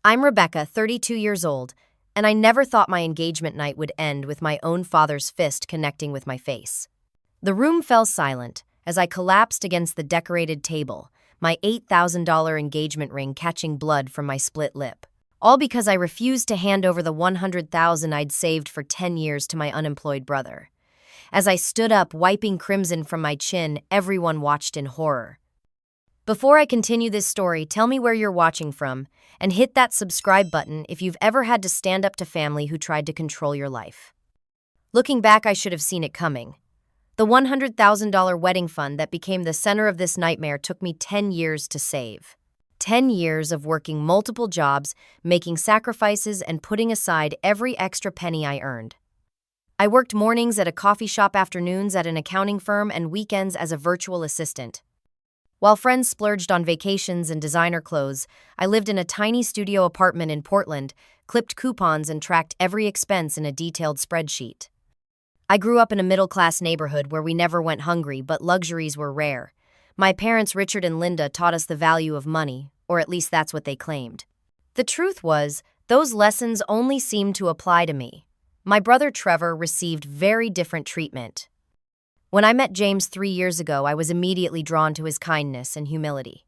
I'm Rebecca, 32 years old, and I never thought my engagement night would end with my own father's fist connecting with my face. The room fell silent as I collapsed against the decorated table, my $8,000 engagement ring catching blood from my split lip. All because I refused to hand over the $100,000 I'd saved for 10 years to my unemployed brother. As I stood up, wiping crimson from my chin, everyone watched in horror. Before I continue this story, tell me where you're watching from, and hit that subscribe button if you've ever had to stand up to family who tried to control your life. Looking back, I should have seen it coming. The $100,000 wedding fund that became the center of this nightmare took me 10 years to save. 10 years of working multiple jobs, making sacrifices, and putting aside every extra penny I earned. I worked mornings at a coffee shop, afternoons at an accounting firm, and weekends as a virtual assistant. While friends splurged on vacations and designer clothes, I lived in a tiny studio apartment in Portland, clipped coupons, and tracked every expense in a detailed spreadsheet. I grew up in a middle-class neighborhood where we never went hungry, but luxuries were rare. My parents, Richard and Linda, taught us the value of money, or at least that's what they claimed. The truth was, those lessons only seemed to apply to me. My brother Trevor received very different treatment. When I met James 3 years ago, I was immediately drawn to his kindness and humility.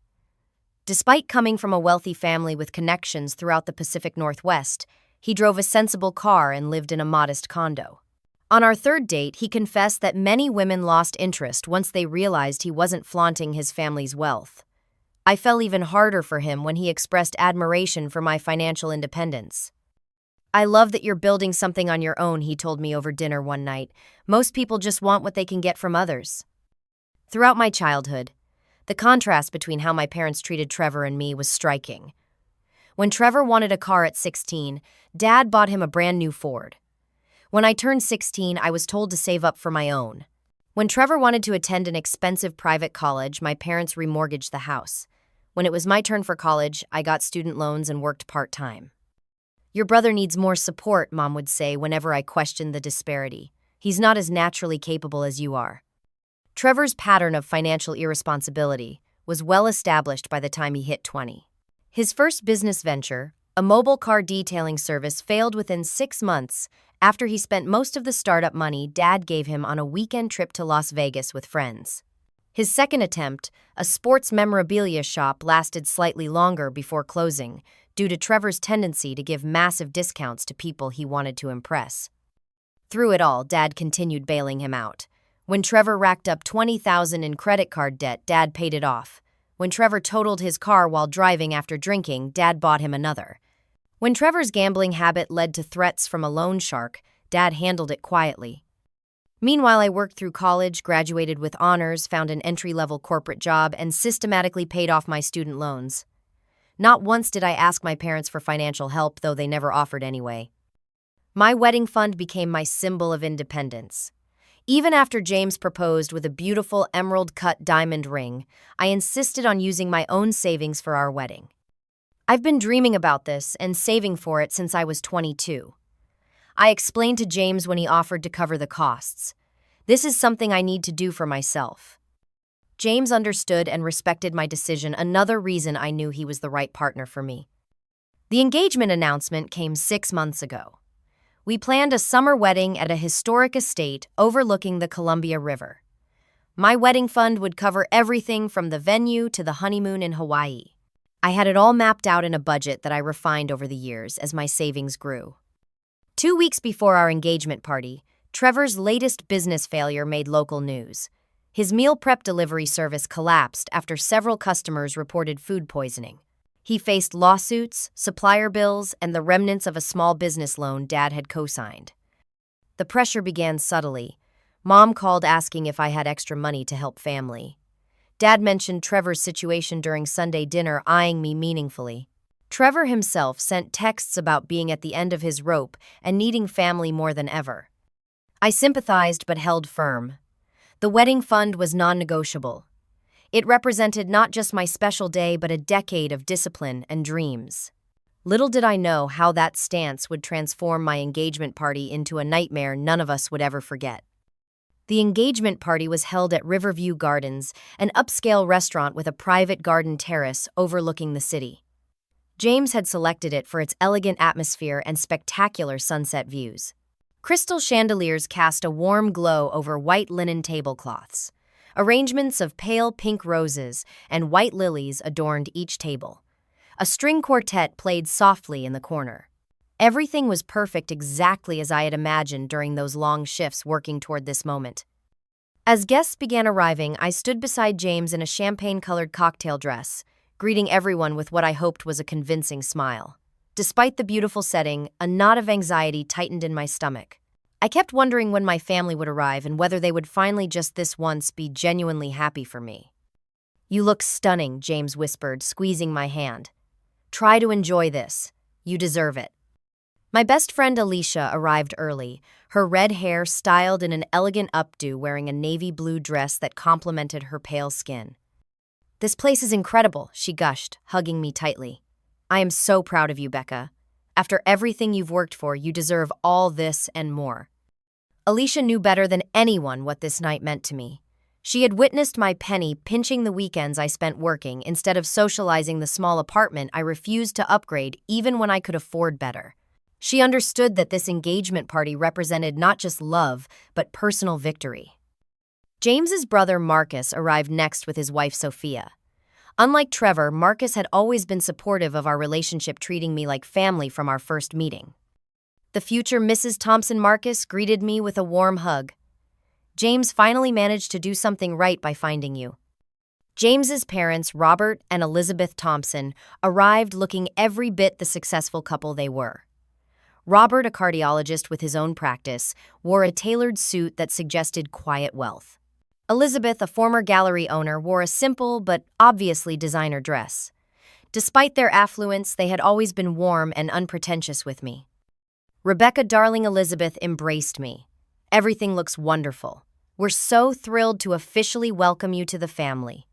Despite coming from a wealthy family with connections throughout the Pacific Northwest, he drove a sensible car and lived in a modest condo. On our third date, he confessed that many women lost interest once they realized he wasn't flaunting his family's wealth. I fell even harder for him when he expressed admiration for my financial independence. "I love that you're building something on your own," he told me over dinner one night. "Most people just want what they can get from others." Throughout my childhood, the contrast between how my parents treated Trevor and me was striking. When Trevor wanted a car at 16, Dad bought him a brand new Ford. When I turned 16, I was told to save up for my own. When Trevor wanted to attend an expensive private college, my parents remortgaged the house. When it was my turn for college, I got student loans and worked part-time. "Your brother needs more support," Mom would say whenever I questioned the disparity. "He's not as naturally capable as you are." Trevor's pattern of financial irresponsibility was well established by the time he hit 20. His first business venture, a mobile car detailing service, failed within 6 months after he spent most of the startup money Dad gave him on a weekend trip to Las Vegas with friends. His second attempt, a sports memorabilia shop, lasted slightly longer before closing, due to Trevor's tendency to give massive discounts to people he wanted to impress. Through it all, Dad continued bailing him out. When Trevor racked up $20,000 in credit card debt, Dad paid it off. When Trevor totaled his car while driving after drinking, Dad bought him another. When Trevor's gambling habit led to threats from a loan shark, Dad handled it quietly. Meanwhile, I worked through college, graduated with honors, found an entry-level corporate job, and systematically paid off my student loans. Not once did I ask my parents for financial help, though they never offered anyway. My wedding fund became my symbol of independence. Even after James proposed with a beautiful emerald-cut diamond ring, I insisted on using my own savings for our wedding. I've been dreaming about this and saving for it since I was 22. I explained to James when he offered to cover the costs. "This is something I need to do for myself." James understood and respected my decision, another reason I knew he was the right partner for me. The engagement announcement came 6 months ago. We planned a summer wedding at a historic estate overlooking the Columbia River. My wedding fund would cover everything from the venue to the honeymoon in Hawaii. I had it all mapped out in a budget that I refined over the years as my savings grew. 2 weeks before our engagement party, Trevor's latest business failure made local news. His meal prep delivery service collapsed after several customers reported food poisoning. He faced lawsuits, supplier bills, and the remnants of a small business loan Dad had co-signed. The pressure began subtly. Mom called asking if I had extra money to help family. Dad mentioned Trevor's situation during Sunday dinner, eyeing me meaningfully. Trevor himself sent texts about being at the end of his rope and needing family more than ever. I sympathized but held firm. The wedding fund was non-negotiable. It represented not just my special day but a decade of discipline and dreams. Little did I know how that stance would transform my engagement party into a nightmare none of us would ever forget. The engagement party was held at Riverview Gardens, an upscale restaurant with a private garden terrace overlooking the city. James had selected it for its elegant atmosphere and spectacular sunset views. Crystal chandeliers cast a warm glow over white linen tablecloths. Arrangements of pale pink roses and white lilies adorned each table. A string quartet played softly in the corner. Everything was perfect exactly as I had imagined during those long shifts working toward this moment. As guests began arriving, I stood beside James in a champagne-colored cocktail dress, greeting everyone with what I hoped was a convincing smile. Despite the beautiful setting, a knot of anxiety tightened in my stomach. I kept wondering when my family would arrive and whether they would finally just this once be genuinely happy for me. "You look stunning," James whispered, squeezing my hand. "Try to enjoy this. You deserve it." My best friend Alicia arrived early, her red hair styled in an elegant updo, wearing a navy blue dress that complemented her pale skin. "This place is incredible," she gushed, hugging me tightly. "I am so proud of you, Becca. After everything you've worked for, you deserve all this and more." Alicia knew better than anyone what this night meant to me. She had witnessed my penny pinching the weekends I spent working instead of socializing the small apartment I refused to upgrade even when I could afford better. She understood that this engagement party represented not just love, but personal victory. James's brother Marcus arrived next with his wife Sophia. Unlike Trevor, Marcus had always been supportive of our relationship, treating me like family from our first meeting. The future Mrs. Thompson Marcus greeted me with a warm hug. "James finally managed to do something right by finding you." James's parents, Robert and Elizabeth Thompson, arrived looking every bit the successful couple they were. Robert, a cardiologist with his own practice, wore a tailored suit that suggested quiet wealth. Elizabeth, a former gallery owner, wore a simple but obviously designer dress. Despite their affluence, they had always been warm and unpretentious with me. Rebecca, darling Elizabeth, embraced me. "Everything looks wonderful. We're so thrilled to officially welcome you to the family."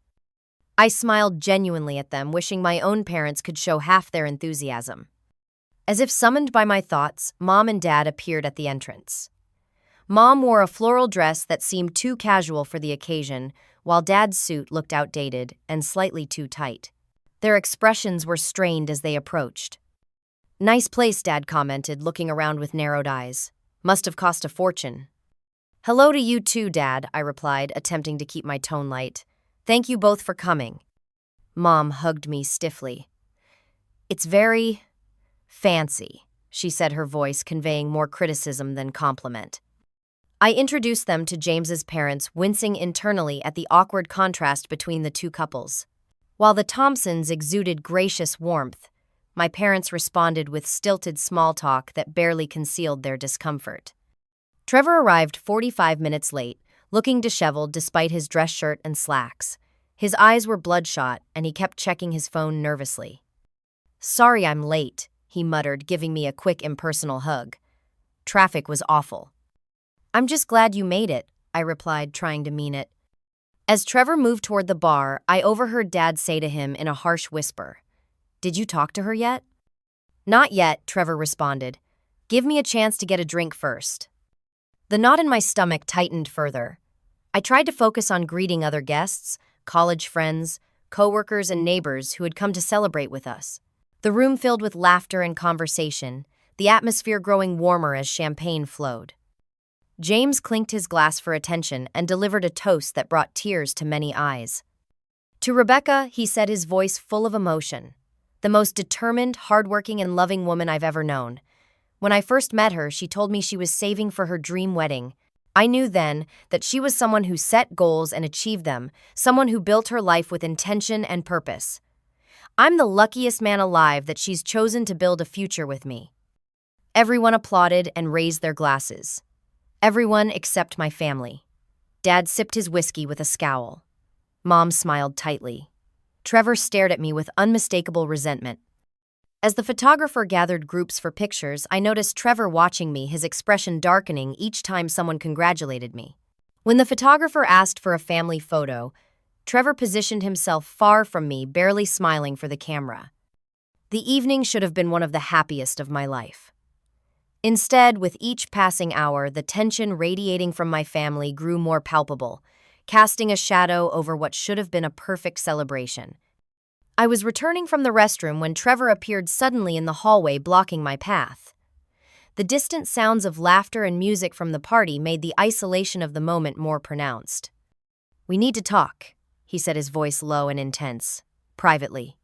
I smiled genuinely at them, wishing my own parents could show half their enthusiasm. As if summoned by my thoughts, Mom and Dad appeared at the entrance. Mom wore a floral dress that seemed too casual for the occasion, while Dad's suit looked outdated and slightly too tight. Their expressions were strained as they approached. "Nice place," Dad commented, looking around with narrowed eyes. "Must have cost a fortune." "Hello to you too, Dad," I replied, attempting to keep my tone light. "Thank you both for coming." Mom hugged me stiffly. "It's very fancy," she said, her voice conveying more criticism than compliment. I introduced them to James's parents, wincing internally at the awkward contrast between the two couples. While the Thompsons exuded gracious warmth, my parents responded with stilted small talk that barely concealed their discomfort. Trevor arrived 45 minutes late, looking disheveled despite his dress shirt and slacks. His eyes were bloodshot, and he kept checking his phone nervously. "Sorry I'm late," he muttered, giving me a quick impersonal hug. "Traffic was awful." "I'm just glad you made it," I replied, trying to mean it. As Trevor moved toward the bar, I overheard Dad say to him in a harsh whisper, "Did you talk to her yet?" "Not yet," Trevor responded. "Give me a chance to get a drink first." The knot in my stomach tightened further. I tried to focus on greeting other guests, college friends, coworkers, and neighbors who had come to celebrate with us. The room filled with laughter and conversation, the atmosphere growing warmer as champagne flowed. James clinked his glass for attention and delivered a toast that brought tears to many eyes. "To Rebecca," he said, his voice full of emotion. "The most determined, hardworking, and loving woman I've ever known. When I first met her, she told me she was saving for her dream wedding. I knew then that she was someone who set goals and achieved them, someone who built her life with intention and purpose. I'm the luckiest man alive that she's chosen to build a future with me." Everyone applauded and raised their glasses. Everyone except my family. Dad sipped his whiskey with a scowl. Mom smiled tightly. Trevor stared at me with unmistakable resentment. As the photographer gathered groups for pictures, I noticed Trevor watching me, his expression darkening each time someone congratulated me. When the photographer asked for a family photo, Trevor positioned himself far from me, barely smiling for the camera. The evening should have been one of the happiest of my life. Instead, with each passing hour, the tension radiating from my family grew more palpable, casting a shadow over what should have been a perfect celebration. I was returning from the restroom when Trevor appeared suddenly in the hallway, blocking my path. The distant sounds of laughter and music from the party made the isolation of the moment more pronounced. "We need to talk," he said, his voice low and intense, privately.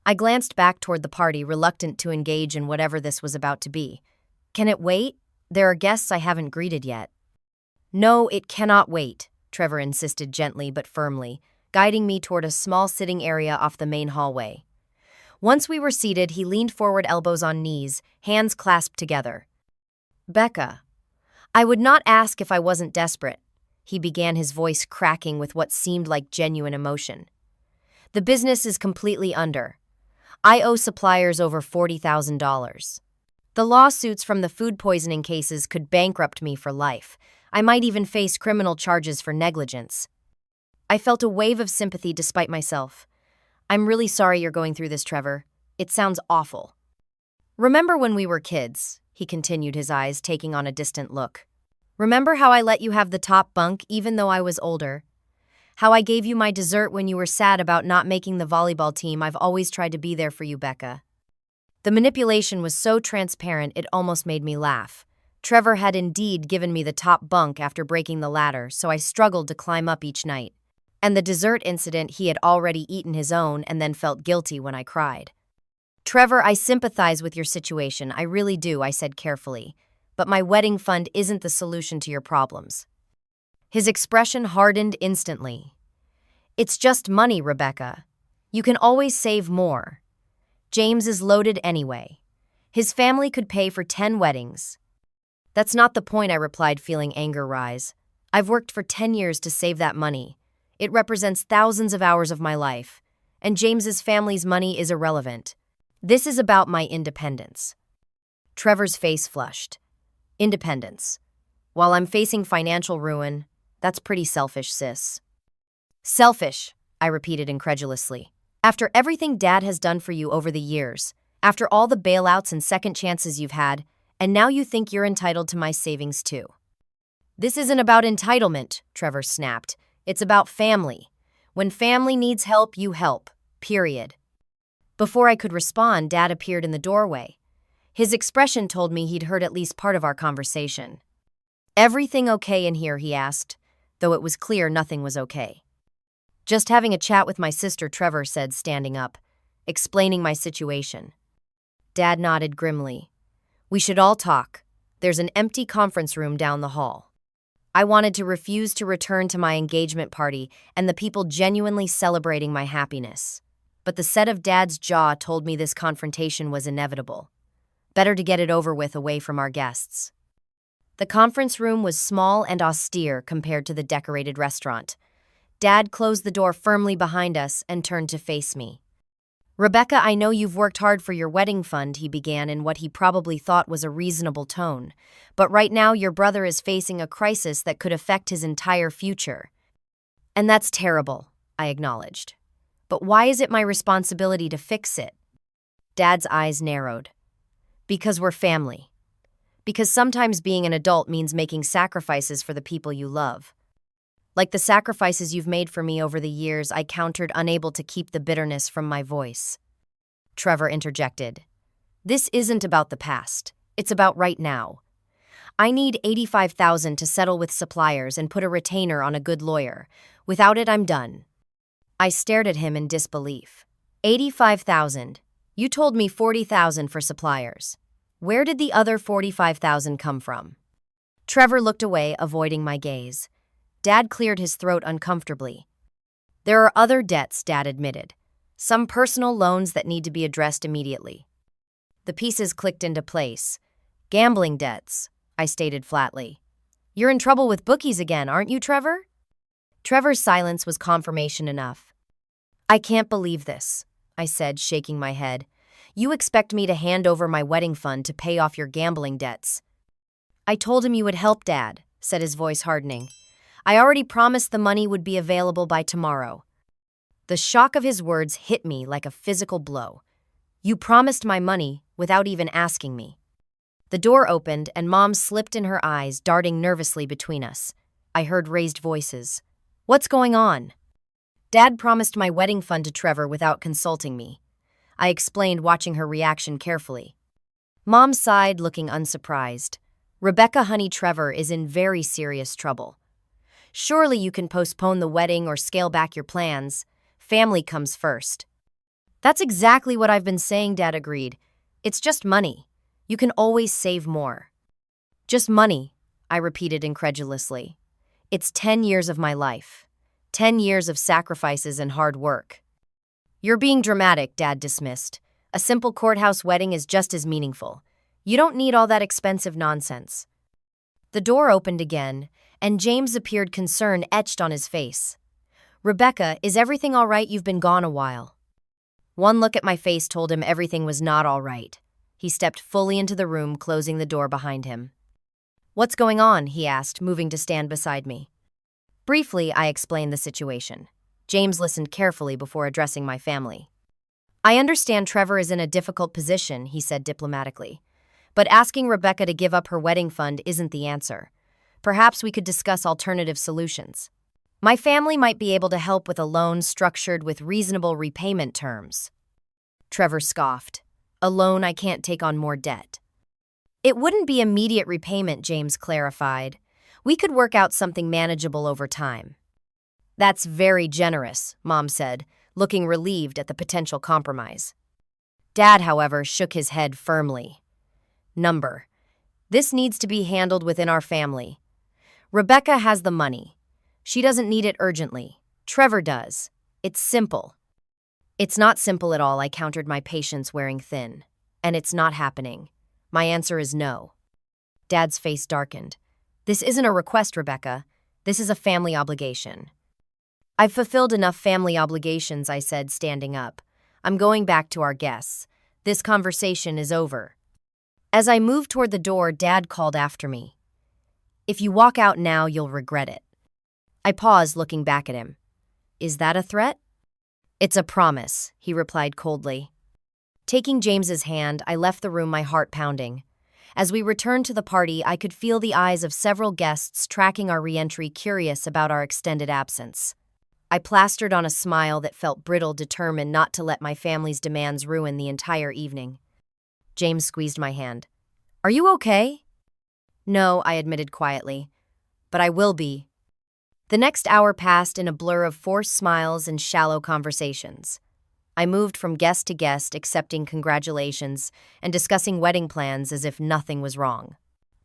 I glanced back toward the party, reluctant to engage in whatever this was about to be. "Can it wait? There are guests I haven't greeted yet." "No, it cannot wait," Trevor insisted gently but firmly, guiding me toward a small sitting area off the main hallway. Once we were seated, he leaned forward, elbows on knees, hands clasped together. "Becca, I would not ask if I wasn't desperate," he began, his voice cracking with what seemed like genuine emotion. "The business is completely under. I owe suppliers over $40,000. The lawsuits from the food poisoning cases could bankrupt me for life. I might even face criminal charges for negligence." I felt a wave of sympathy despite myself. "I'm really sorry you're going through this, Trevor. It sounds awful." "Remember when we were kids?" he continued, his eyes taking on a distant look. "Remember how I let you have the top bunk even though I was older? How I gave you my dessert when you were sad about not making the volleyball team? I've always tried to be there for you, Becca." The manipulation was so transparent it almost made me laugh. Trevor had indeed given me the top bunk after breaking the ladder, so I struggled to climb up each night. And the dessert incident, he had already eaten his own and then felt guilty when I cried. "Trevor, I sympathize with your situation, I really do," I said carefully. "But my wedding fund isn't the solution to your problems." His expression hardened instantly. "It's just money, Rebecca. You can always save more. James is loaded anyway. His family could pay for 10 weddings. "That's not the point," I replied, feeling anger rise. "I've worked for 10 years to save that money. It represents thousands of hours of my life, and James's family's money is irrelevant. This is about my independence." Trevor's face flushed. "Independence? While I'm facing financial ruin, that's pretty selfish, sis." "Selfish," I repeated incredulously. "After everything Dad has done for you over the years, after all the bailouts and second chances you've had, and now you think you're entitled to my savings too." "This isn't about entitlement," Trevor snapped. "It's about family. When family needs help, you help. Period." Before I could respond, Dad appeared in the doorway. His expression told me he'd heard at least part of our conversation. "Everything okay in here?" he asked, though it was clear nothing was okay. "Just having a chat with my sister," Trevor said, standing up, explaining my situation. Dad nodded grimly. "We should all talk. There's an empty conference room down the hall." I wanted to refuse to return to my engagement party and the people genuinely celebrating my happiness. But the set of Dad's jaw told me this confrontation was inevitable. Better to get it over with away from our guests. The conference room was small and austere compared to the decorated restaurant. Dad closed the door firmly behind us and turned to face me. "Rebecca, I know you've worked hard for your wedding fund," he began in what he probably thought was a reasonable tone. "But right now your brother is facing a crisis that could affect his entire future." "And that's terrible," I acknowledged. "But why is it my responsibility to fix it?" Dad's eyes narrowed. "Because we're family. Because sometimes being an adult means making sacrifices for the people you love. Like the sacrifices you've made for me over the years," I countered, unable to keep the bitterness from my voice. Trevor interjected. "This isn't about the past. It's about right now. I need $85,000 to settle with suppliers and put a retainer on a good lawyer. Without it, I'm done." I stared at him in disbelief. $85,000? You told me $40,000 for suppliers. Where did the other $45,000 come from? Trevor looked away, avoiding my gaze. Dad cleared his throat uncomfortably. "There are other debts," Dad admitted. "Some personal loans that need to be addressed immediately." The pieces clicked into place. "Gambling debts," I stated flatly. "You're in trouble with bookies again, aren't you, Trevor?" Trevor's silence was confirmation enough. "I can't believe this," I said, shaking my head. "You expect me to hand over my wedding fund to pay off your gambling debts?" "I told him you would help, Dad," said his voice hardening. "I already promised the money would be available by tomorrow." The shock of his words hit me like a physical blow. "You promised my money without even asking me." The door opened and Mom slipped in her eyes, darting nervously between us. I heard raised voices. "What's going on?" Dad promised my wedding fund to Trevor without consulting me. I explained, watching her reaction carefully. Mom sighed, looking unsurprised. Rebecca, honey, Trevor is in very serious trouble. Surely you can postpone the wedding or scale back your plans. Family comes first. That's exactly what I've been saying, Dad agreed. It's just money. You can always save more. Just money, I repeated incredulously. It's 10 years of my life. 10 years of sacrifices and hard work. You're being dramatic, Dad dismissed. A simple courthouse wedding is just as meaningful. You don't need all that expensive nonsense. The door opened again, and James appeared, concern etched on his face. Rebecca, is everything all right? You've been gone a while. One look at my face told him everything was not all right. He stepped fully into the room, closing the door behind him. What's going on? He asked, moving to stand beside me. Briefly, I explained the situation. James listened carefully before addressing my family. I understand Trevor is in a difficult position, he said diplomatically. But asking Rebecca to give up her wedding fund isn't the answer. Perhaps we could discuss alternative solutions. My family might be able to help with a loan structured with reasonable repayment terms. Trevor scoffed. A loan? I can't take on more debt. It wouldn't be immediate repayment, James clarified. We could work out something manageable over time. That's very generous, Mom said, looking relieved at the potential compromise. Dad, however, shook his head firmly. Number. This needs to be handled within our family. Rebecca has the money. She doesn't need it urgently. Trevor does. It's simple. It's not simple at all, I countered, my patience wearing thin. And it's not happening. My answer is no. Dad's face darkened. This isn't a request, Rebecca. This is a family obligation. I've fulfilled enough family obligations, I said, standing up. I'm going back to our guests. This conversation is over. As I moved toward the door, Dad called after me. If you walk out now, you'll regret it. I paused, looking back at him. Is that a threat? It's a promise, he replied coldly. Taking James's hand, I left the room, my heart pounding. As we returned to the party, I could feel the eyes of several guests tracking our re-entry, curious about our extended absence. I plastered on a smile that felt brittle, determined not to let my family's demands ruin the entire evening. James squeezed my hand. Are you okay? No, I admitted quietly. But I will be. The next hour passed in a blur of forced smiles and shallow conversations. I moved from guest to guest, accepting congratulations and discussing wedding plans as if nothing was wrong.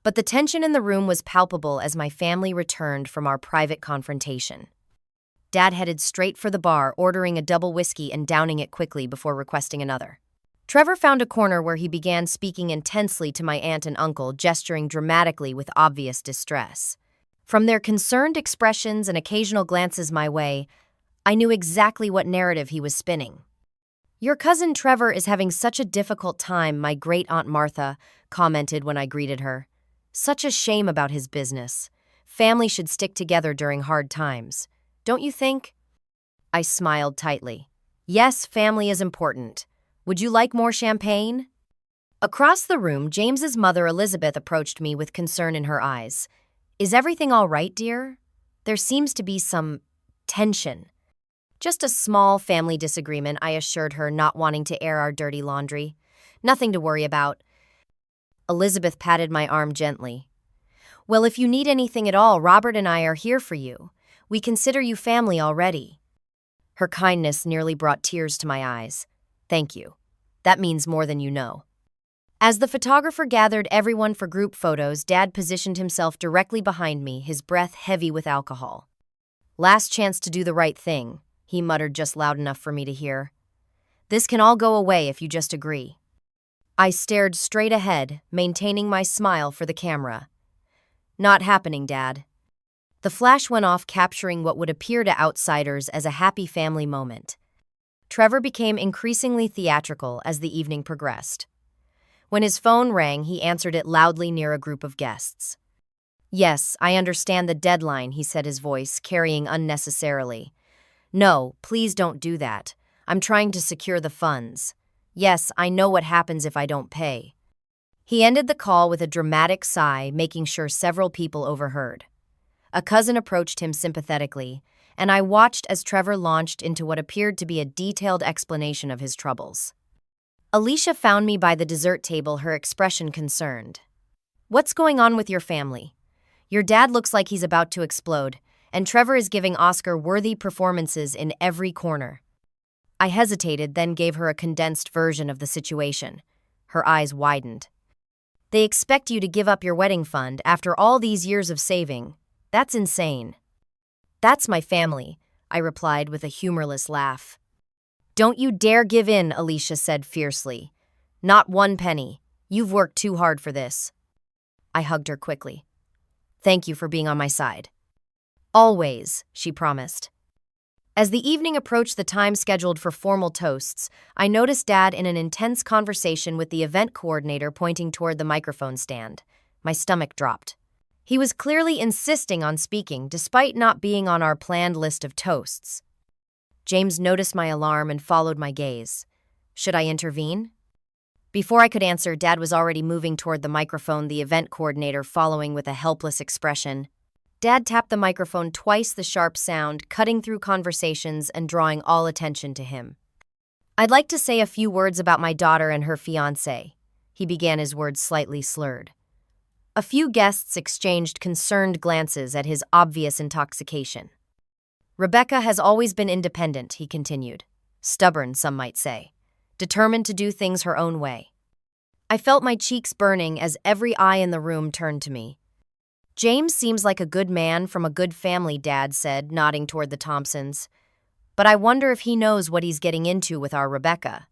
But the tension in the room was palpable as my family returned from our private confrontation. Dad headed straight for the bar, ordering a double whiskey and downing it quickly before requesting another. Trevor found a corner where he began speaking intensely to my aunt and uncle, gesturing dramatically with obvious distress. From their concerned expressions and occasional glances my way, I knew exactly what narrative he was spinning. Your cousin Trevor is having such a difficult time, my great-aunt Martha commented when I greeted her. Such a shame about his business. Family should stick together during hard times. Don't you think? I smiled tightly. Yes, family is important. Would you like more champagne? Across the room, James's mother Elizabeth approached me with concern in her eyes. Is everything all right, dear? There seems to be some tension. Just a small family disagreement, I assured her, not wanting to air our dirty laundry. Nothing to worry about. Elizabeth patted my arm gently. Well, if you need anything at all, Robert and I are here for you. We consider you family already. Her kindness nearly brought tears to my eyes. Thank you. That means more than you know. As the photographer gathered everyone for group photos, Dad positioned himself directly behind me, his breath heavy with alcohol. Last chance to do the right thing, he muttered just loud enough for me to hear. This can all go away if you just agree. I stared straight ahead, maintaining my smile for the camera. Not happening, Dad. The flash went off, capturing what would appear to outsiders as a happy family moment. Trevor became increasingly theatrical as the evening progressed. When his phone rang, he answered it loudly near a group of guests. Yes, I understand the deadline, he said, his voice carrying unnecessarily. No, please don't do that. I'm trying to secure the funds. Yes, I know what happens if I don't pay. He ended the call with a dramatic sigh, making sure several people overheard. A cousin approached him sympathetically, and I watched as Trevor launched into what appeared to be a detailed explanation of his troubles. Alicia found me by the dessert table, her expression concerned. "What's going on with your family? Your dad looks like he's about to explode, and Trevor is giving Oscar-worthy performances in every corner." I hesitated, then gave her a condensed version of the situation. Her eyes widened. "They expect you to give up your wedding fund after all these years of saving. That's insane." "That's my family," I replied with a humorless laugh. "Don't you dare give in," Alicia said fiercely. "Not one penny. You've worked too hard for this." I hugged her quickly. "Thank you for being on my side." "Always," she promised. As the evening approached the time scheduled for formal toasts, I noticed Dad in an intense conversation with the event coordinator pointing toward the microphone stand. My stomach dropped. He was clearly insisting on speaking, despite not being on our planned list of toasts. James noticed my alarm and followed my gaze. Should I intervene? Before I could answer, Dad was already moving toward the microphone, the event coordinator following with a helpless expression. Dad tapped the microphone twice, the sharp sound cutting through conversations and drawing all attention to him. "I'd like to say a few words about my daughter and her fiancé," he began, his words slightly slurred. A few guests exchanged concerned glances at his obvious intoxication. "Rebecca has always been independent," he continued. "Stubborn, some might say. Determined to do things her own way." I felt my cheeks burning as every eye in the room turned to me. "James seems like a good man from a good family," Dad said, nodding toward the Thompsons. "But I wonder if he knows what he's getting into with our Rebecca.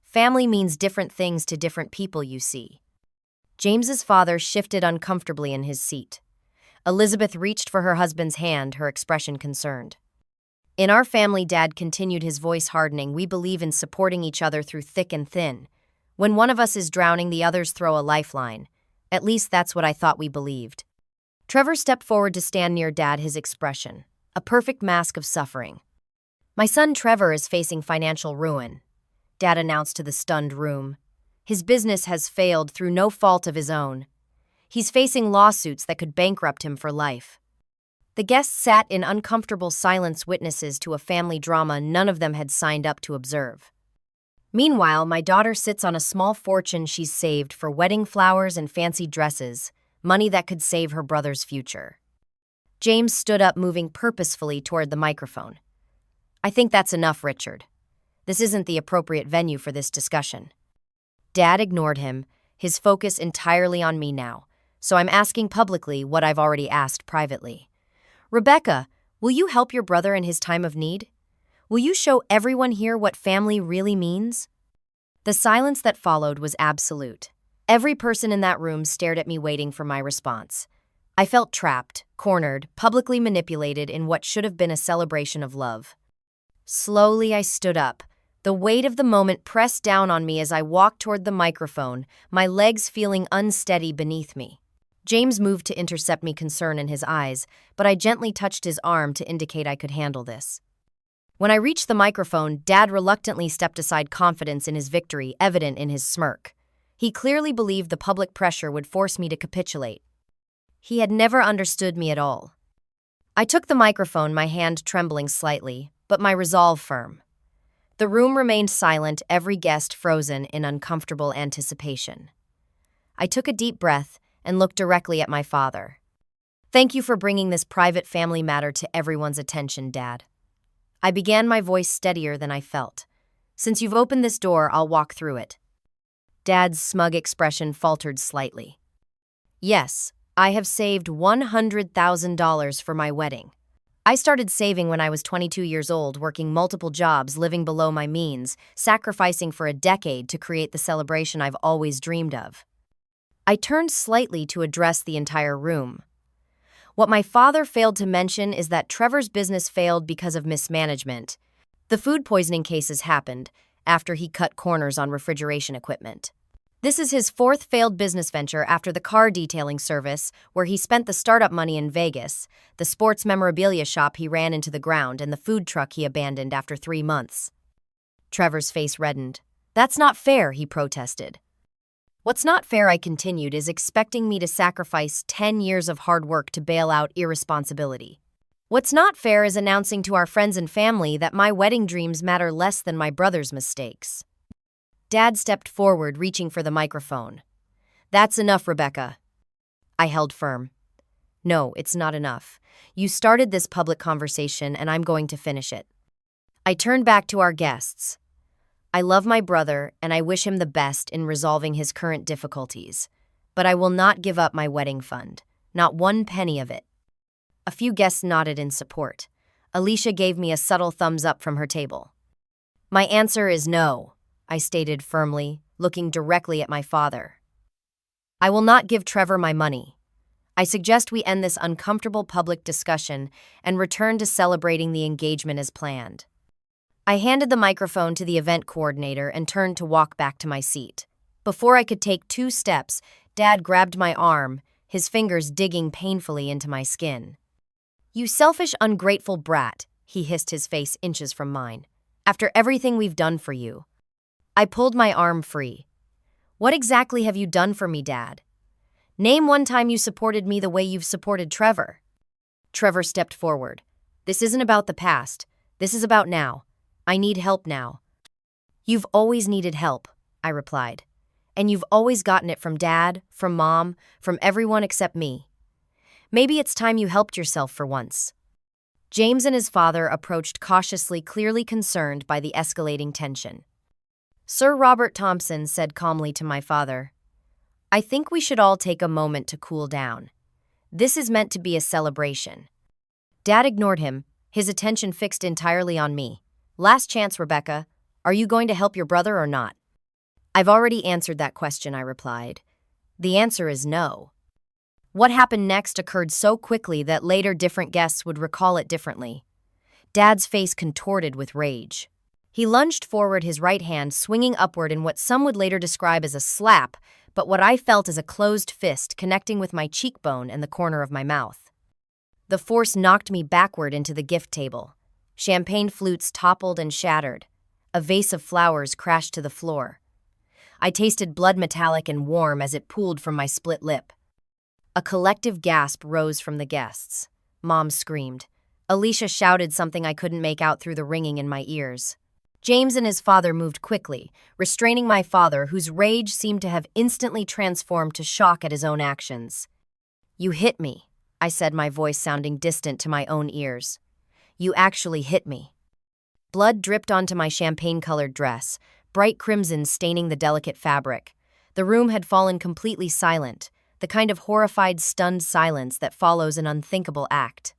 Family means different things to different people, you see." James's father shifted uncomfortably in his seat. Elizabeth reached for her husband's hand, her expression concerned. "In our family," Dad continued, his voice hardening, "we believe in supporting each other through thick and thin. When one of us is drowning, the others throw a lifeline. At least that's what I thought we believed." Trevor stepped forward to stand near Dad, his expression a perfect mask of suffering. "My son Trevor is facing financial ruin," Dad announced to the stunned room. "His business has failed through no fault of his own. He's facing lawsuits that could bankrupt him for life." The guests sat in uncomfortable silence, witnesses to a family drama none of them had signed up to observe. Meanwhile, my daughter sits on a small fortune she's saved for wedding flowers and fancy dresses, money that could save her brother's future. James stood up, moving purposefully toward the microphone. "I think that's enough, Richard. This isn't the appropriate venue for this discussion." Dad ignored him, his focus entirely on me now, so I'm asking publicly what I've already asked privately. "Rebecca, will you help your brother in his time of need? Will you show everyone here what family really means?" The silence that followed was absolute. Every person in that room stared at me, waiting for my response. I felt trapped, cornered, publicly manipulated in what should have been a celebration of love. Slowly, I stood up. The weight of the moment pressed down on me as I walked toward the microphone, my legs feeling unsteady beneath me. James moved to intercept me, concern in his eyes, but I gently touched his arm to indicate I could handle this. When I reached the microphone, Dad reluctantly stepped aside, confidence in his victory evident in his smirk. He clearly believed the public pressure would force me to capitulate. He had never understood me at all. I took the microphone, my hand trembling slightly, but my resolve firm. The room remained silent, every guest frozen in uncomfortable anticipation. I took a deep breath and looked directly at my father. "Thank you for bringing this private family matter to everyone's attention, Dad." I began, my voice steadier than I felt. "Since you've opened this door, I'll walk through it." Dad's smug expression faltered slightly. "Yes, I have saved $100,000 for my wedding. I started saving when I was 22 years old, working multiple jobs, living below my means, sacrificing for a decade to create the celebration I've always dreamed of." I turned slightly to address the entire room. What my father failed to mention is that Trevor's business failed because of mismanagement. The food poisoning cases happened after he cut corners on refrigeration equipment. This is his fourth failed business venture after the car detailing service, where he spent the startup money in Vegas, the sports memorabilia shop he ran into the ground, and the food truck he abandoned after 3 months. Trevor's face reddened. "That's not fair," he protested. "What's not fair," I continued, "is expecting me to sacrifice 10 years of hard work to bail out irresponsibility. What's not fair is announcing to our friends and family that my wedding dreams matter less than my brother's mistakes. Dad stepped forward, reaching for the microphone. That's enough, Rebecca. I held firm. No, it's not enough. You started this public conversation, and I'm going to finish it. I turned back to our guests. I love my brother, and I wish him the best in resolving his current difficulties. But I will not give up my wedding fund. Not one penny of it. A few guests nodded in support. Alicia gave me a subtle thumbs up from her table. My answer is no, I stated firmly, looking directly at my father. I will not give Trevor my money. I suggest we end this uncomfortable public discussion and return to celebrating the engagement as planned. I handed the microphone to the event coordinator and turned to walk back to my seat. Before I could take 2 steps, Dad grabbed my arm, his fingers digging painfully into my skin. You selfish, ungrateful brat, he hissed, his face inches from mine. After everything we've done for you. I pulled my arm free. What exactly have you done for me, Dad? Name one time you supported me the way you've supported Trevor. Trevor stepped forward. This isn't about the past. This is about now. I need help now. You've always needed help, I replied. And you've always gotten it from Dad, from Mom, from everyone except me. Maybe it's time you helped yourself for once. James and his father approached cautiously, clearly concerned by the escalating tension. Sir Robert Thompson said calmly to my father, I think we should all take a moment to cool down. This is meant to be a celebration. Dad ignored him, his attention fixed entirely on me. Last chance, Rebecca. Are you going to help your brother or not? I've already answered that question, I replied. The answer is no. What happened next occurred so quickly that later different guests would recall it differently. Dad's face contorted with rage. He lunged forward, his right hand swinging upward in what some would later describe as a slap, but what I felt as a closed fist connecting with my cheekbone and the corner of my mouth. The force knocked me backward into the gift table. Champagne flutes toppled and shattered. A vase of flowers crashed to the floor. I tasted blood, metallic and warm, as it pooled from my split lip. A collective gasp rose from the guests. Mom screamed. Alicia shouted something I couldn't make out through the ringing in my ears. James and his father moved quickly, restraining my father, whose rage seemed to have instantly transformed to shock at his own actions. You hit me, I said, my voice sounding distant to my own ears. You actually hit me. Blood dripped onto my champagne-colored dress, bright crimson staining the delicate fabric. The room had fallen completely silent, the kind of horrified, stunned silence that follows an unthinkable act.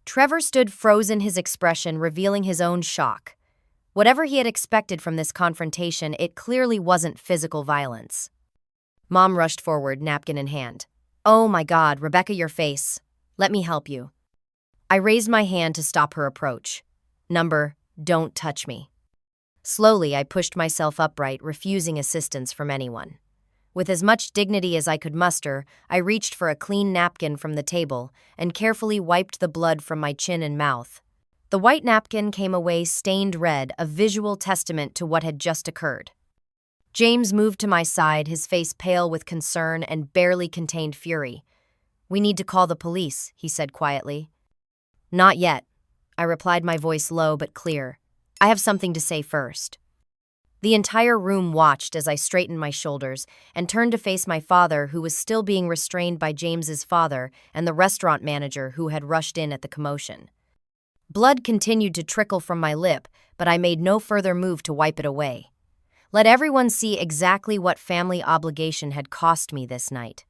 Trevor stood frozen, his expression revealing his own shock. Whatever he had expected from this confrontation, it clearly wasn't physical violence. Mom rushed forward, napkin in hand. Oh my God, Rebecca, your face. Let me help you. I raised my hand to stop her approach. Don't touch me. Slowly, I pushed myself upright, refusing assistance from anyone. With as much dignity as I could muster, I reached for a clean napkin from the table and carefully wiped the blood from my chin and mouth. The white napkin came away stained red, a visual testament to what had just occurred. James moved to my side, his face pale with concern and barely contained fury. We need to call the police, he said quietly. Not yet, I replied, my voice low but clear. I have something to say first. The entire room watched as I straightened my shoulders and turned to face my father, who was still being restrained by James's father and the restaurant manager who had rushed in at the commotion. Blood continued to trickle from my lip, but I made no further move to wipe it away. Let everyone see exactly what family obligation had cost me this night.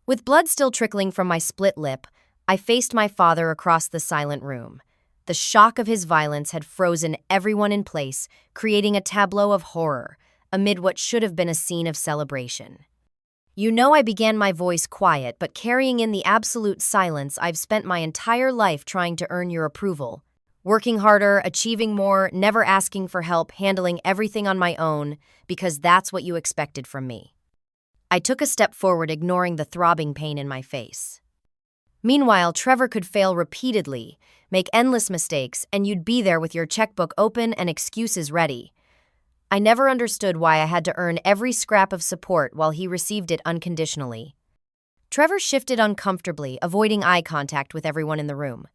With blood still trickling from my split lip, I faced my father across the silent room. The shock of his violence had frozen everyone in place, creating a tableau of horror amid what should have been a scene of celebration. You know, I began my voice quiet, but carrying in the absolute silence I've spent my entire life trying to earn your approval. Working harder, achieving more, never asking for help, handling everything on my own, because that's what you expected from me. I took a step forward, ignoring the throbbing pain in my face. Meanwhile, Trevor could fail repeatedly, make endless mistakes, and you'd be there with your checkbook open and excuses ready. I never understood why I had to earn every scrap of support while he received it unconditionally. Trevor shifted uncomfortably, avoiding eye contact with everyone in the room.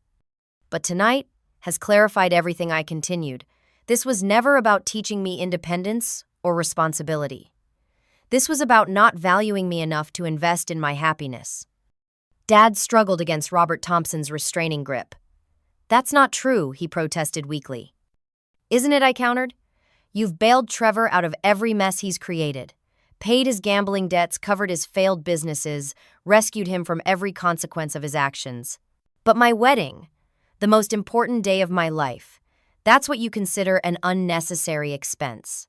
But tonight has clarified everything. I continued. This was never about teaching me independence or responsibility. This was about not valuing me enough to invest in my happiness. Dad struggled against Robert Thompson's restraining grip. That's not true, he protested weakly. Isn't it? I countered. You've bailed Trevor out of every mess he's created, paid his gambling debts, covered his failed businesses, rescued him from every consequence of his actions. But my wedding, the most important day of my life, that's what you consider an unnecessary expense.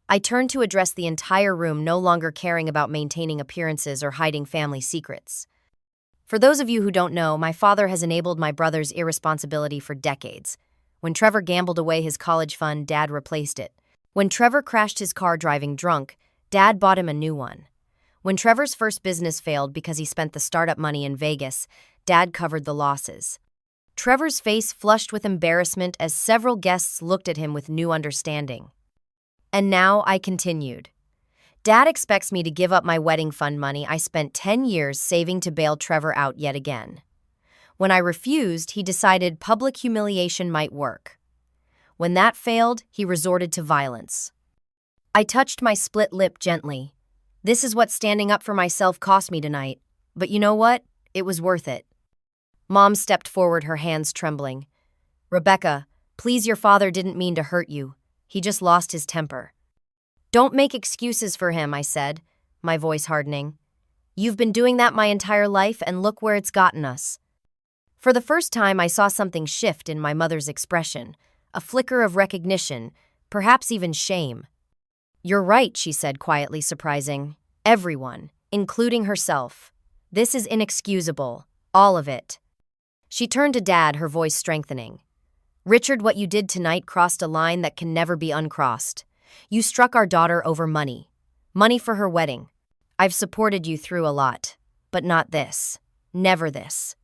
I turned to address the entire room, no longer caring about maintaining appearances or hiding family secrets. For those of you who don't know, my father has enabled my brother's irresponsibility for decades. When Trevor gambled away his college fund, Dad replaced it. When Trevor crashed his car driving drunk, Dad bought him a new one. When Trevor's first business failed because he spent the startup money in Vegas, Dad covered the losses. Trevor's face flushed with embarrassment as several guests looked at him with new understanding. And now I continued. Dad expects me to give up my wedding fund money I spent 10 years saving to bail Trevor out yet again. When I refused, he decided public humiliation might work. When that failed, he resorted to violence. I touched my split lip gently. This is what standing up for myself cost me tonight. But you know what? It was worth it. Mom stepped forward, her hands trembling. Rebecca, please, your father didn't mean to hurt you. He just lost his temper. Don't make excuses for him, I said, my voice hardening. You've been doing that my entire life, and look where it's gotten us. For the first time, I saw something shift in my mother's expression, a flicker of recognition, perhaps even shame. You're right, she said quietly, surprising. Everyone, including herself. This is inexcusable, all of it. She turned to Dad, her voice strengthening. Richard, what you did tonight crossed a line that can never be uncrossed. You struck our daughter over money. Money for her wedding. I've supported you through a lot, but not this. Never this.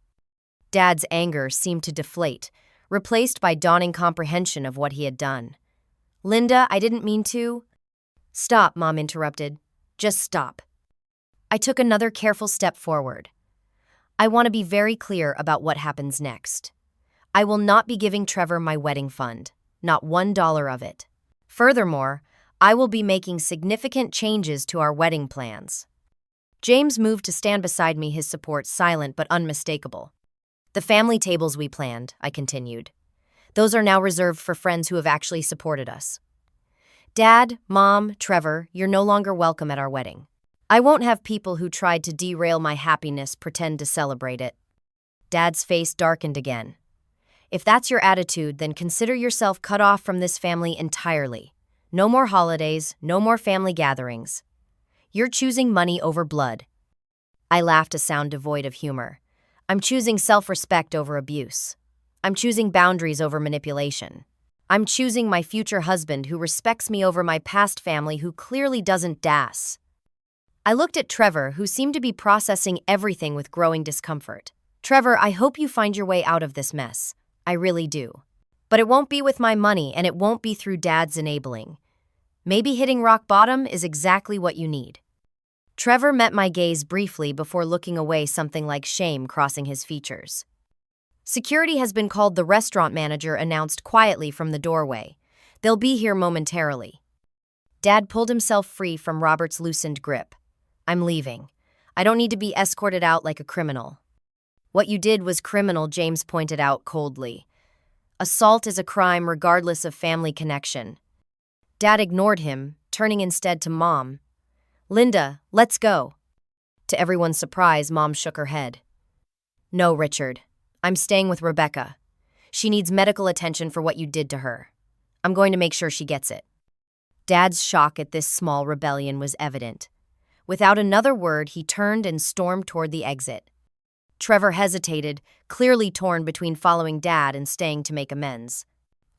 Dad's anger seemed to deflate, replaced by dawning comprehension of what he had done. Linda, I didn't mean to. Stop, Mom interrupted. Just stop. I took another careful step forward. I want to be very clear about what happens next. I will not be giving Trevor my wedding fund, not $1 of it. Furthermore, I will be making significant changes to our wedding plans. James moved to stand beside me, his support silent but unmistakable. The family tables we planned, I continued. Those are now reserved for friends who have actually supported us. Dad, Mom, Trevor, you're no longer welcome at our wedding. I won't have people who tried to derail my happiness pretend to celebrate it. Dad's face darkened again. If that's your attitude, then consider yourself cut off from this family entirely. No more holidays, no more family gatherings. You're choosing money over blood. I laughed, a sound devoid of humor. I'm choosing self-respect over abuse. I'm choosing boundaries over manipulation. I'm choosing my future husband who respects me over my past family who clearly doesn't das. I looked at Trevor, who seemed to be processing everything with growing discomfort. Trevor, I hope you find your way out of this mess. I really do. But it won't be with my money, and it won't be through Dad's enabling. Maybe hitting rock bottom is exactly what you need. Trevor met my gaze briefly before looking away, something like shame crossing his features. Security has been called, the restaurant manager announced quietly from the doorway. They'll be here momentarily. Dad pulled himself free from Robert's loosened grip. I'm leaving. I don't need to be escorted out like a criminal. What you did was criminal, James pointed out coldly. Assault is a crime regardless of family connection. Dad ignored him, turning instead to Mom. Linda, let's go. To everyone's surprise, Mom shook her head. No, Richard. I'm staying with Rebecca. She needs medical attention for what you did to her. I'm going to make sure she gets it. Dad's shock at this small rebellion was evident. Without another word, he turned and stormed toward the exit. Trevor hesitated, clearly torn between following Dad and staying to make amends.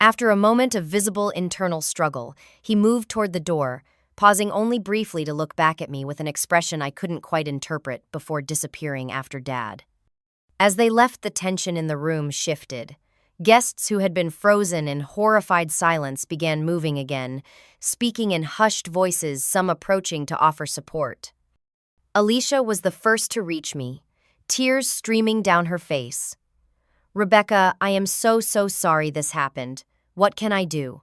After a moment of visible internal struggle, he moved toward the door, pausing only briefly to look back at me with an expression I couldn't quite interpret before disappearing after Dad. As they left, the tension in the room shifted. Guests who had been frozen in horrified silence began moving again, speaking in hushed voices, some approaching to offer support. Alicia was the first to reach me, tears streaming down her face. Rebecca, I am so sorry this happened. What can I do?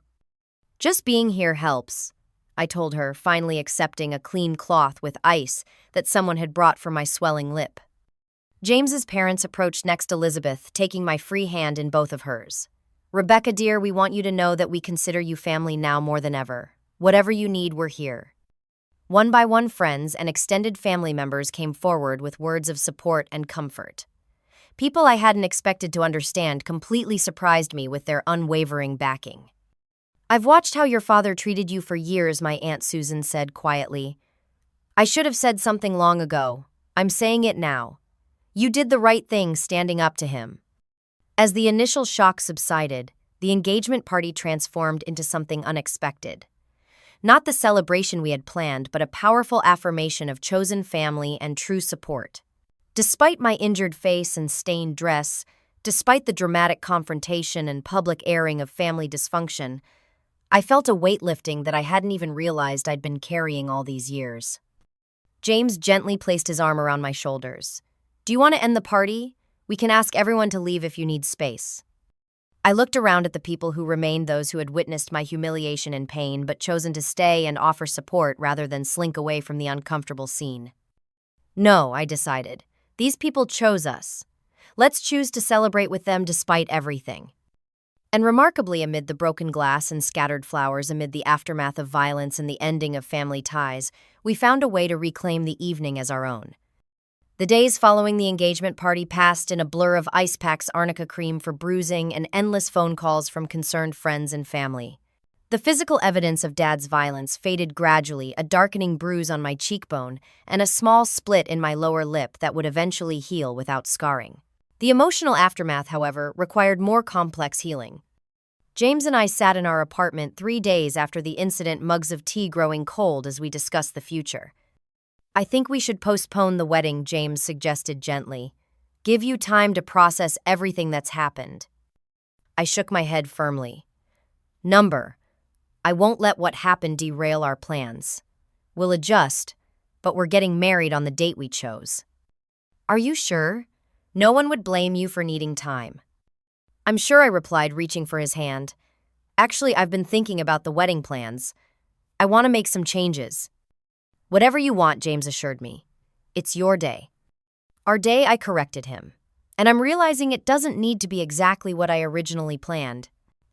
Just being here helps, I told her, finally accepting a clean cloth with ice that someone had brought for my swelling lip. James's parents approached next Elizabeth, taking my free hand in both of hers. Rebecca, dear, we want you to know that we consider you family now more than ever. Whatever you need, we're here. One by one, friends and extended family members came forward with words of support and comfort. People I hadn't expected to understand completely surprised me with their unwavering backing. I've watched how your father treated you for years, my Aunt Susan said quietly. I should have said something long ago. I'm saying it now. You did the right thing standing up to him. As the initial shock subsided, the engagement party transformed into something unexpected. Not the celebration we had planned, but a powerful affirmation of chosen family and true support. Despite my injured face and stained dress, despite the dramatic confrontation and public airing of family dysfunction, I felt a weight lifting that I hadn't even realized I'd been carrying all these years. James gently placed his arm around my shoulders. Do you want to end the party? We can ask everyone to leave if you need space. I looked around at the people who remained, those who had witnessed my humiliation and pain but chosen to stay and offer support rather than slink away from the uncomfortable scene. No, I decided. These people chose us. Let's choose to celebrate with them despite everything. And remarkably, amid the broken glass and scattered flowers, amid the aftermath of violence and the ending of family ties, we found a way to reclaim the evening as our own. The days following the engagement party passed in a blur of ice packs, arnica cream for bruising, and endless phone calls from concerned friends and family. The physical evidence of Dad's violence faded gradually, a darkening bruise on my cheekbone and a small split in my lower lip that would eventually heal without scarring. The emotional aftermath, however, required more complex healing. James and I sat in our apartment 3 days after the incident, mugs of tea growing cold as we discussed the future. I think we should postpone the wedding, James suggested gently. Give you time to process everything that's happened. I shook my head firmly. I won't let what happened derail our plans. We'll adjust, but we're getting married on the date we chose. Are you sure? No one would blame you for needing time. I'm sure, I replied, reaching for his hand. Actually, I've been thinking about the wedding plans. I want to make some changes. Whatever you want, James assured me. It's your day. Our day, I corrected him. And I'm realizing it doesn't need to be exactly what I originally planned.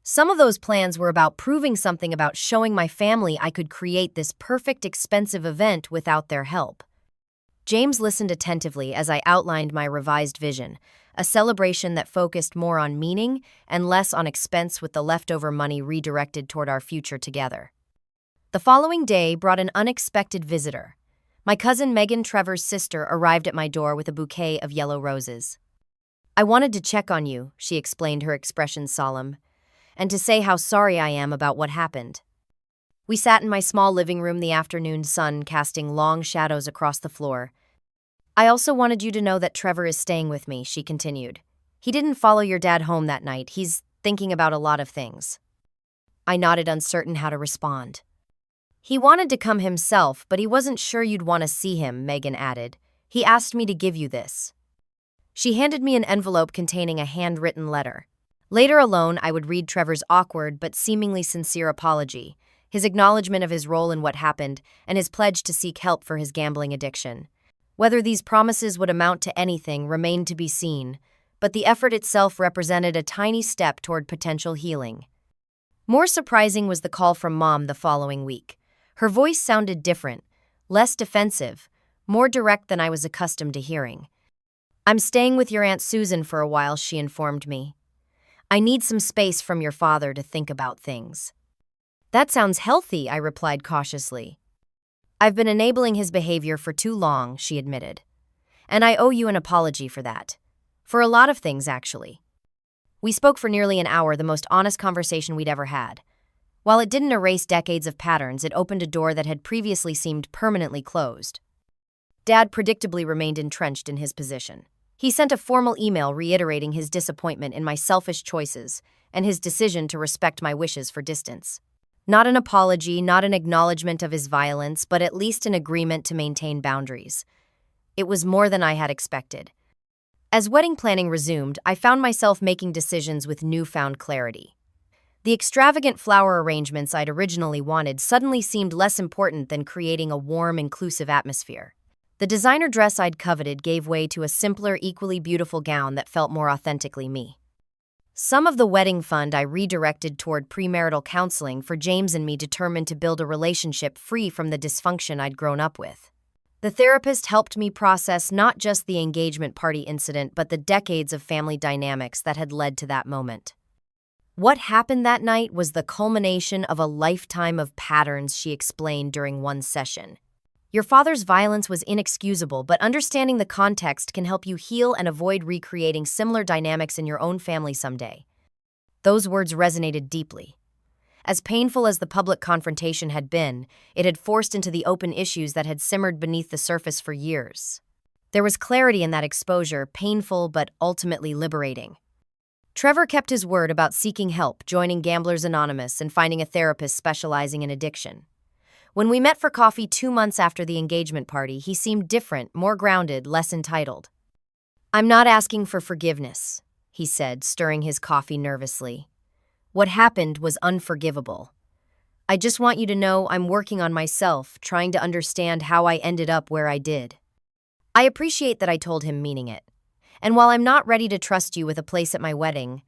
Some of those plans were about proving something, about showing my family I could create this perfect, expensive event without their help. James listened attentively as I outlined my revised vision, a celebration that focused more on meaning and less on expense, with the leftover money redirected toward our future together. The following day brought an unexpected visitor. My cousin Megan, Trevor's sister, arrived at my door with a bouquet of yellow roses. I wanted to check on you, she explained, her expression solemn, and to say how sorry I am about what happened. We sat in my small living room, the afternoon sun casting long shadows across the floor. I also wanted you to know that Trevor is staying with me, she continued. He didn't follow your dad home that night. He's thinking about a lot of things. I nodded, uncertain how to respond. He wanted to come himself, but he wasn't sure you'd want to see him, Megan added. He asked me to give you this. She handed me an envelope containing a handwritten letter. Later alone, I would read Trevor's awkward but seemingly sincere apology, his acknowledgement of his role in what happened, and his pledge to seek help for his gambling addiction. Whether these promises would amount to anything remained to be seen, but the effort itself represented a tiny step toward potential healing. More surprising was the call from Mom the following week. Her voice sounded different, less defensive, more direct than I was accustomed to hearing. I'm staying with your Aunt Susan for a while, she informed me. I need some space from your father to think about things. That sounds healthy, I replied cautiously. I've been enabling his behavior for too long, she admitted. And I owe you an apology for that. For a lot of things, actually. We spoke for nearly an hour, the most honest conversation we'd ever had. While it didn't erase decades of patterns, it opened a door that had previously seemed permanently closed. Dad predictably remained entrenched in his position. He sent a formal email reiterating his disappointment in my selfish choices and his decision to respect my wishes for distance. Not an apology, not an acknowledgement of his violence, but at least an agreement to maintain boundaries. It was more than I had expected. As wedding planning resumed, I found myself making decisions with newfound clarity. The extravagant flower arrangements I'd originally wanted suddenly seemed less important than creating a warm, inclusive atmosphere. The designer dress I'd coveted gave way to a simpler, equally beautiful gown that felt more authentically me. Some of the wedding fund I redirected toward premarital counseling for James and me, determined to build a relationship free from the dysfunction I'd grown up with. The therapist helped me process not just the engagement party incident, but the decades of family dynamics that had led to that moment. What happened that night was the culmination of a lifetime of patterns, she explained during one session. Your father's violence was inexcusable, but understanding the context can help you heal and avoid recreating similar dynamics in your own family someday. Those words resonated deeply. As painful as the public confrontation had been, it had forced into the open issues that had simmered beneath the surface for years. There was clarity in that exposure, painful but ultimately liberating. Trevor kept his word about seeking help, joining Gamblers Anonymous and finding a therapist specializing in addiction. When we met for coffee 2 months after the engagement party, he seemed different, more grounded, less entitled. "I'm not asking for forgiveness," he said, stirring his coffee nervously. "What happened was unforgivable. I just want you to know I'm working on myself, trying to understand how I ended up where I did." I appreciate that I told him, meaning it. And while I'm not ready to trust you with a place at my wedding,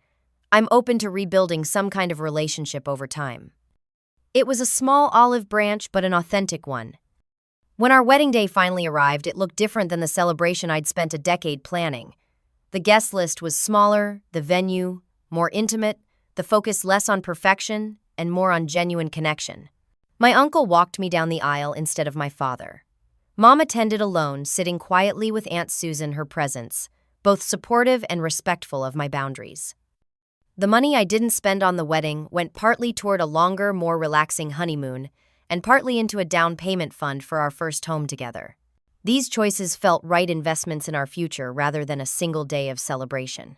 I'm open to rebuilding some kind of relationship over time. It was a small olive branch, but an authentic one. When our wedding day finally arrived, it looked different than the celebration I'd spent a decade planning. The guest list was smaller, the venue more intimate, the focus less on perfection and more on genuine connection. My uncle walked me down the aisle instead of my father. Mom attended alone, sitting quietly with Aunt Susan, her presence, both supportive and respectful of my boundaries. The money I didn't spend on the wedding went partly toward a longer, more relaxing honeymoon, and partly into a down payment fund for our first home together. These choices felt right investments in our future rather than a single day of celebration.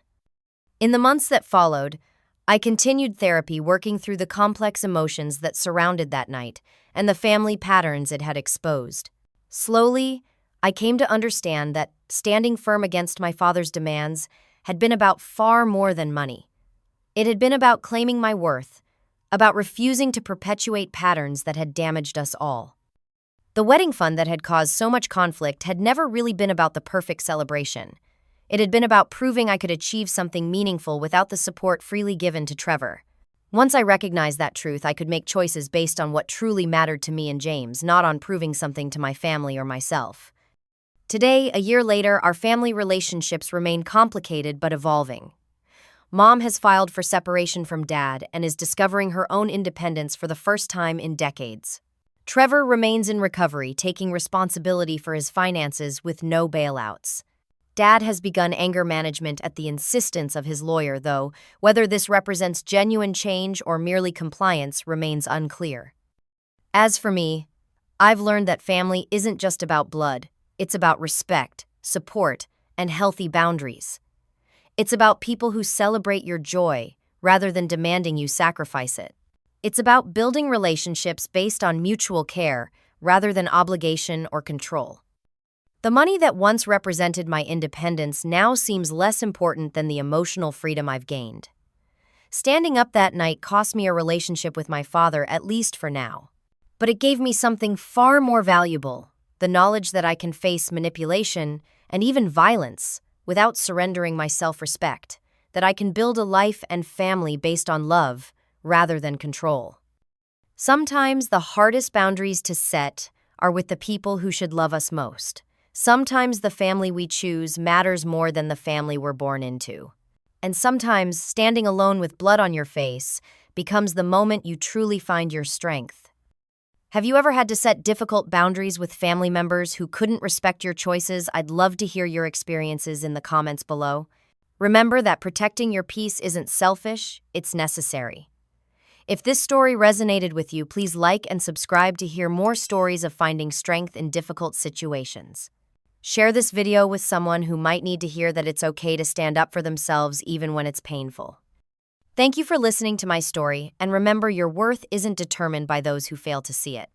In the months that followed, I continued therapy, working through the complex emotions that surrounded that night and the family patterns it had exposed. Slowly, I came to understand that standing firm against my father's demands had been about far more than money. It had been about claiming my worth, about refusing to perpetuate patterns that had damaged us all. The wedding fund that had caused so much conflict had never really been about the perfect celebration. It had been about proving I could achieve something meaningful without the support freely given to Trevor. Once I recognized that truth, I could make choices based on what truly mattered to me and James, not on proving something to my family or myself. Today, a year later, our family relationships remain complicated but evolving. Mom has filed for separation from Dad and is discovering her own independence for the first time in decades. Trevor remains in recovery, taking responsibility for his finances with no bailouts. Dad has begun anger management at the insistence of his lawyer, though whether this represents genuine change or merely compliance remains unclear. As for me, I've learned that family isn't just about blood. It's about respect, support, and healthy boundaries. It's about people who celebrate your joy rather than demanding you sacrifice it. It's about building relationships based on mutual care rather than obligation or control. The money that once represented my independence now seems less important than the emotional freedom I've gained. Standing up that night cost me a relationship with my father, at least for now. But it gave me something far more valuable, the knowledge that I can face manipulation and even violence without surrendering my self-respect, that I can build a life and family based on love rather than control. Sometimes the hardest boundaries to set are with the people who should love us most. Sometimes the family we choose matters more than the family we're born into. And sometimes standing alone with blood on your face becomes the moment you truly find your strength. Have you ever had to set difficult boundaries with family members who couldn't respect your choices? I'd love to hear your experiences in the comments below. Remember that protecting your peace isn't selfish, it's necessary. If this story resonated with you, please like and subscribe to hear more stories of finding strength in difficult situations. Share this video with someone who might need to hear that it's okay to stand up for themselves even when it's painful. Thank you for listening to my story, and remember, your worth isn't determined by those who fail to see it.